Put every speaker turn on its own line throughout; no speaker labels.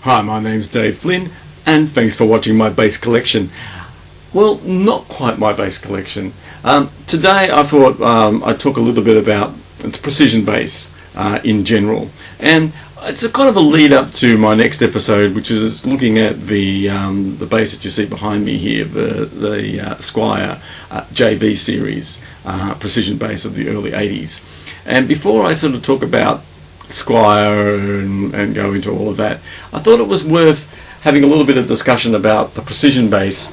Hi, my name's Dave Flynn, and thanks for watching my bass collection. Well, not quite my bass collection. Today I thought I'd talk a little bit about the precision bass in general, and it's a kind of a lead up to my next episode, which is looking at the bass that you see behind me here, the Squire JV Series precision bass of the early 80s. And before I sort of talk about Squire and go into all of that, I thought it was worth having a little bit of discussion about the precision bass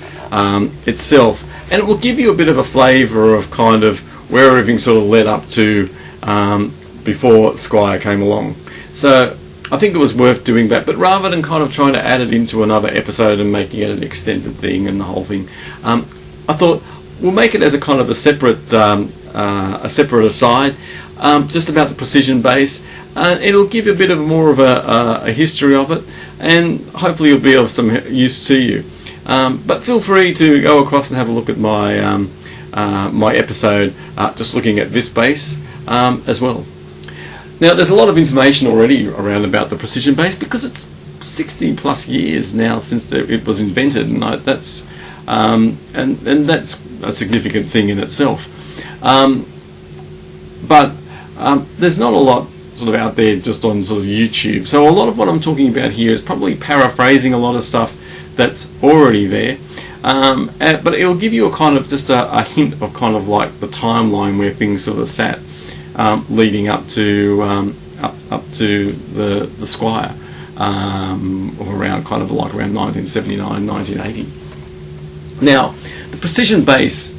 itself, and it will give you a bit of a flavour of kind of where everything sort of led up to before Squire came along. So I think it was worth doing that, but rather than kind of trying to add it into another episode and making it an extended thing and the whole thing, I thought we'll make it as a kind of a separate aside, just about the precision bass. It'll give you a bit of more of a history of it, and hopefully it'll be of some use to you. But feel free to go across and have a look at my my episode, just looking at this bass as well. Now, there's a lot of information already around about the precision bass because it's 60 plus years now since it was invented, and that's a significant thing in itself. But there's not a lot sort of out there just on sort of YouTube, so a lot of what I'm talking about here is probably paraphrasing a lot of stuff that's already there, but it'll give you a kind of just a hint of kind of like the timeline where things sort of sat leading up to the Squire, or around kind of like around 1979, 1980. Now, the precision bass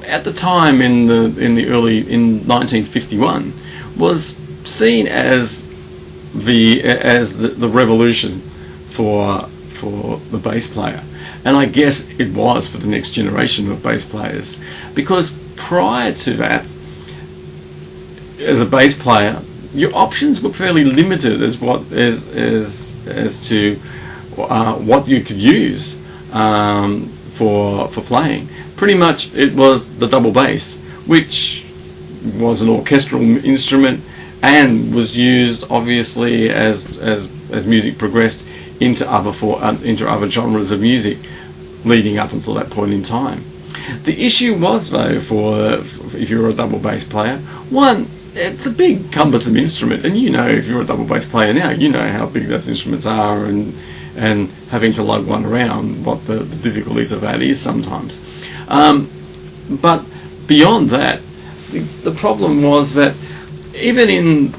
at the time in 1951 was seen as the revolution for the bass player, and I guess it was for the next generation of bass players, because prior to that, as a bass player, your options were fairly limited as to what you could use for playing. Pretty much it was the double bass, which was an orchestral instrument and was used obviously as music progressed into other genres of music leading up until that point in time. The issue was, though, if you're a double bass player, one, it's a big cumbersome instrument, and you know, if you're a double bass player now, you know how big those instruments are, and having to lug one around, what the difficulties of that is sometimes. But beyond that, the problem was that even in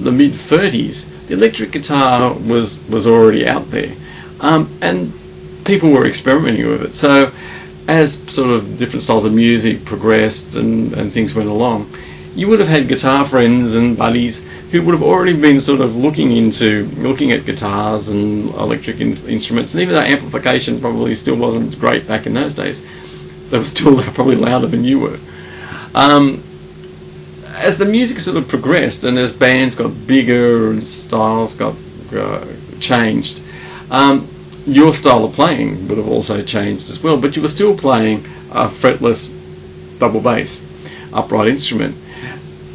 the mid 30s, the electric guitar was already out there, and people were experimenting with it. So as sort of different styles of music progressed and things went along, you would have had guitar friends and buddies who would have already been sort of looking at guitars and electric instruments, and even though amplification probably still wasn't great back in those days, they were still probably louder than you were. As the music sort of progressed and as bands got bigger and styles got changed, your style of playing would have also changed as well, but you were still playing a fretless double bass upright instrument.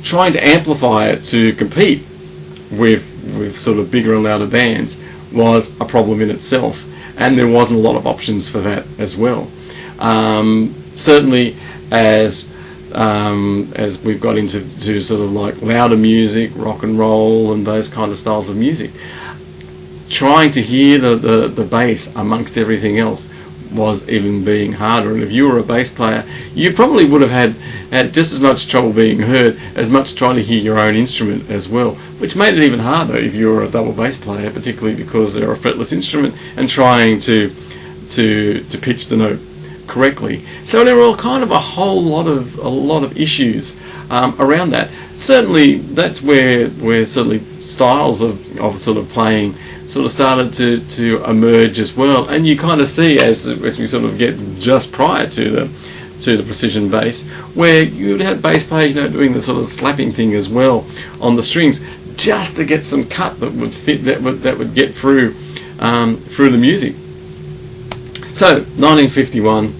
Trying to amplify it to compete with sort of bigger and louder bands was a problem in itself, and there wasn't a lot of options for that as well. Certainly as we've got into sort of like louder music, rock and roll and those kind of styles of music, trying to hear the bass amongst everything else was even being harder. And if you were a bass player, you probably would have had just as much trouble being heard as much trying to hear your own instrument as well, which made it even harder if you were a double bass player, particularly because they're a fretless instrument and trying to pitch the note correctly. So there were kind of a lot of issues around that. Certainly that's where certainly styles of sort of playing sort of started to emerge as well, and you kind of see as we sort of get just prior to the precision bass, where you would have bass players, doing the sort of slapping thing as well on the strings, just to get some cut that would fit, that would get through the music. So 1951,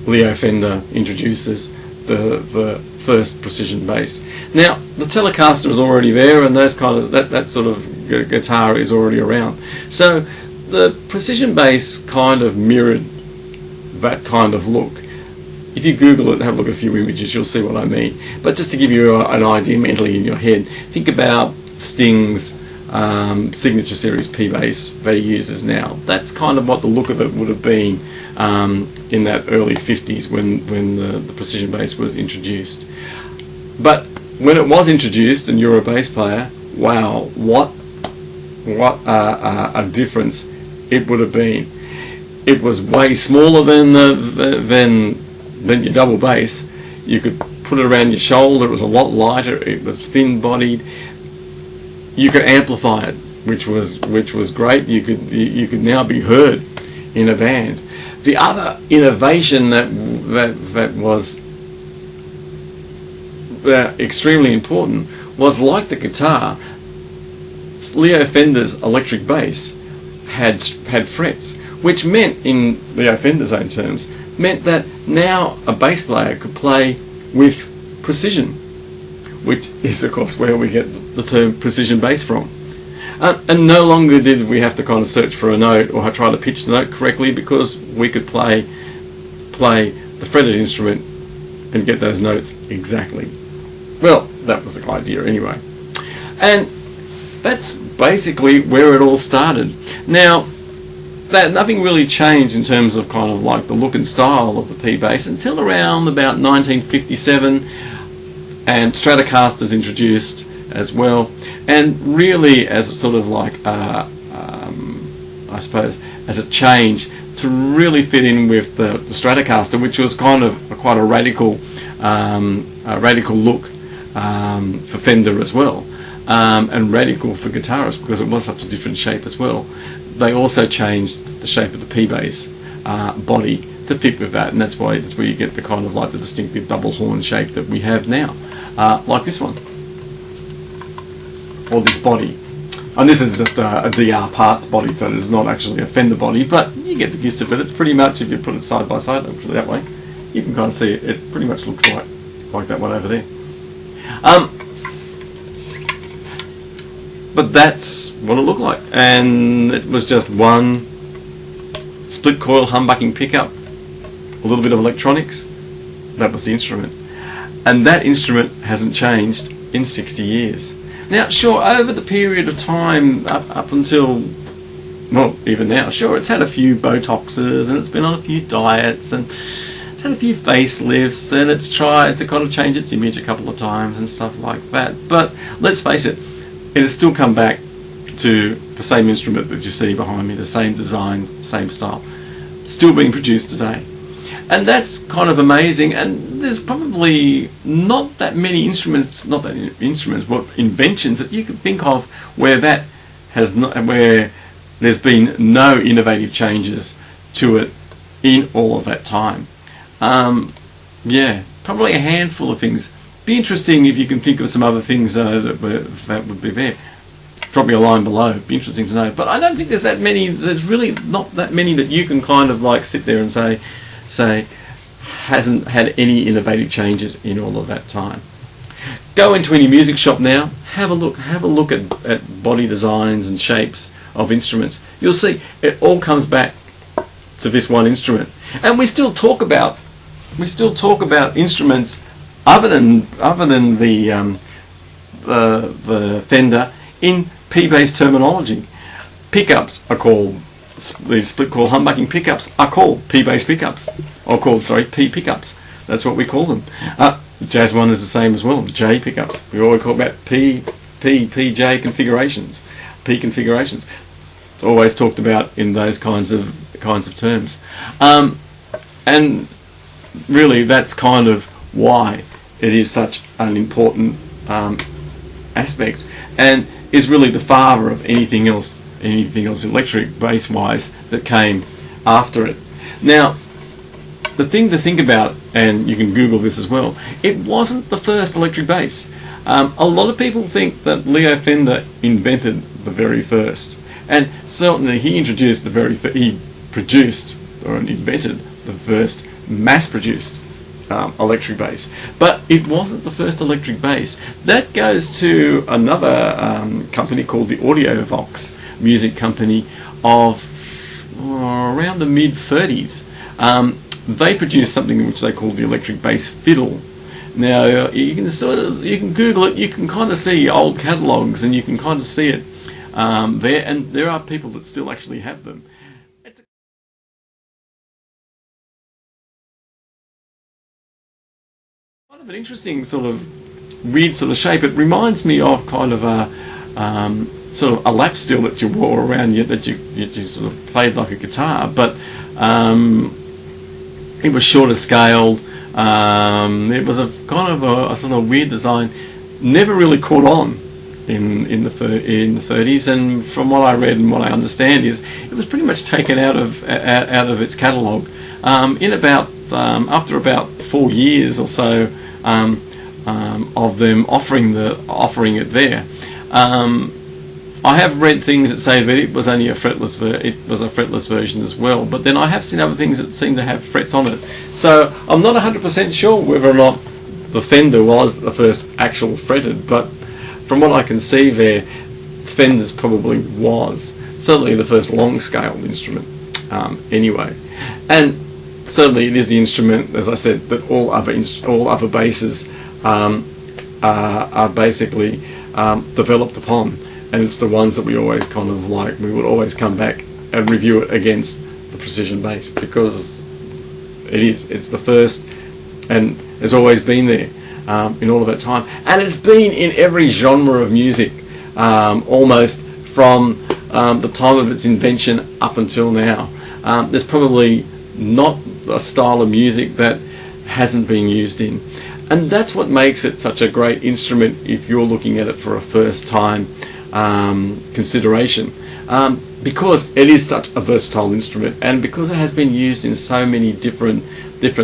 Leo Fender introduces the first precision bass. Now the Telecaster was already there, and those kind of that sort of guitar is already around. So the precision bass kind of mirrored that kind of look. If you Google it and have a look at a few images, you'll see what I mean. But just to give you an idea mentally in your head, think about Sting's Signature Series P bass that he uses now. That's kind of what the look of it would have been in that early 50s when the precision bass was introduced. But when it was introduced and you're a bass player, wow, what a difference it would have been. It was way smaller than your double bass. You could put it around your shoulder. It was a lot lighter. It was thin bodied. You could amplify it, which was great. You could now be heard in a band. The other innovation that was extremely important was, like the guitar, Leo Fender's electric bass had frets, which meant, in Leo Fender's own terms, meant that now a bass player could play with precision, which is of course where we get the term precision bass from. And no longer did we have to kind of search for a note or try to pitch the note correctly, because we could play the fretted instrument and get those notes exactly. Well, that was the idea anyway. And that's basically where it all started. Now, that nothing really changed in terms of kind of like the look and style of the P bass until around about 1957, and Stratocasters introduced as well, and really as a sort of like I suppose as a change to really fit in with the Stratocaster, which was kind of quite a radical look for Fender as well, and radical for guitarists because it was such a different shape as well. They also changed the shape of the P bass body to fit with that, and that's where you get the kind of like the distinctive double horn shape that we have now, like this one, or this body. And this is just a DR parts body, so this is not actually a Fender body, but you get the gist of it. It's pretty much, if you put it side by side, put it that way, you can kind of see it. It pretty much looks like that one over there. But that's what it looked like, and it was just one split coil humbucking pickup, a little bit of electronics. That was the instrument, and that instrument hasn't changed in 60 years. Now, sure, over the period of time up until, well, even now, sure, it's had a few Botoxes and it's been on a few diets and it's had a few facelifts, and it's tried to kind of change its image a couple of times and stuff like that. But let's face it, it has still come back to the same instrument that you see behind me, the same design, same style, still being produced today. And that's kind of amazing, and there's probably not that many instruments, but inventions that you can think of where that has not, where there's been no innovative changes to it in all of that time. Yeah, probably a handful of things. Be interesting if you can think of some other things that would be there. Drop me a line below. Be interesting to know. But I don't think there's that many. There's really not that many that you can kind of like sit there and say hasn't had any innovative changes in all of that time. Go into any music shop now. Have a look at body designs and shapes of instruments. You'll see it all comes back to this one instrument. And we still talk about instruments other than the Fender in P-bass terminology. Pickups are called, these split coil humbucking pickups are called P-bass pickups, or called, sorry, P pickups. That's what we call them. The jazz one is the same as well, J pickups. We always talk about J configurations, P configurations. It's always talked about in those kinds of terms. And really, that's kind of why it is such an important aspect, and is really the father of anything else electric bass wise that came after it. Now, the thing to think about, and you can Google this as well, it wasn't the first electric bass. A lot of people think that Leo Fender invented the very first, and certainly he produced or invented the first mass-produced electric bass. But it wasn't the first electric bass. That goes to another company called the Audiovox music company of around the mid-30s. They produced something which they called the electric bass fiddle. Now you can Google it. You can kind of see old catalogues, and you can kind of see it there. And there are people that still actually have them. It's kind of an interesting sort of weird sort of shape. It reminds me of kind of a sort of a lap steel that you wore around you, that you sort of played like a guitar, but it was shorter scaled. It was a kind of a sort of weird design. Never really caught on in the 30s, and from what I read and what I understand is it was pretty much taken out of its catalogue in about after about 4 years or so of them offering it there. I have read things that say that it was only a fretless version as well, but then I have seen other things that seem to have frets on it. So I'm not 100% sure whether or not the Fender was the first actual fretted, but from what I can see there, Fender's probably was certainly the first long-scaled instrument anyway. And certainly it is the instrument, as I said, that all other basses are basically developed upon. And it's the ones that we always kind of like, we would always come back and review it against the precision bass, because it's the first, and has always been there in all of that time, and it's been in every genre of music almost from the time of its invention up until now. There's probably not a style of music that hasn't been used in, and that's what makes it such a great instrument if you're looking at it for a first time consideration, because it is such a versatile instrument, and because it has been used in so many different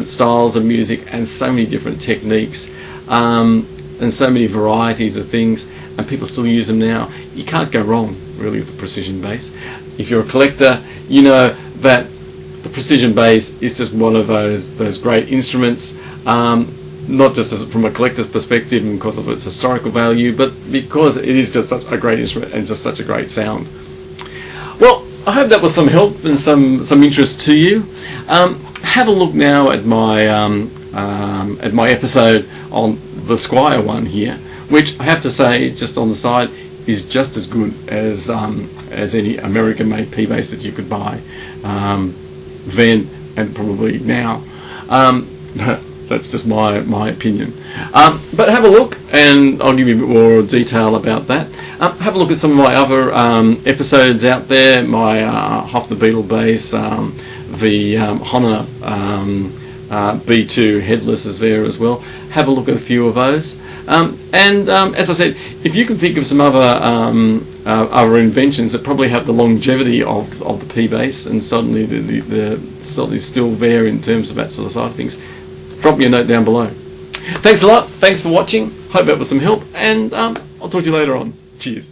styles of music and so many different techniques and so many varieties of things, and people still use them now. You can't go wrong really with the precision bass. If you're a collector, you know that the precision bass is just one of those great instruments, not just from a collector's perspective and because of its historical value, but because it is just such a great instrument and just such a great sound. Well, I hope that was some help and some interest to you. Have a look now at my episode on the Squire one here, which I have to say, just on the side, is just as good as any American-made P-bass that you could buy then and probably now. That's just my opinion. But have a look, and I'll give you a bit more detail about that. Have a look at some of my other episodes out there. My Hofner Beetle bass, the Honor B2 headless is there as well. Have a look at a few of those. And as I said, if you can think of some other inventions that probably have the longevity of the P-bass, and suddenly the certainly still there in terms of that sort of side of things, drop me a note down below. Thanks a lot. Thanks for watching. Hope that was some help, and I'll talk to you later on. Cheers.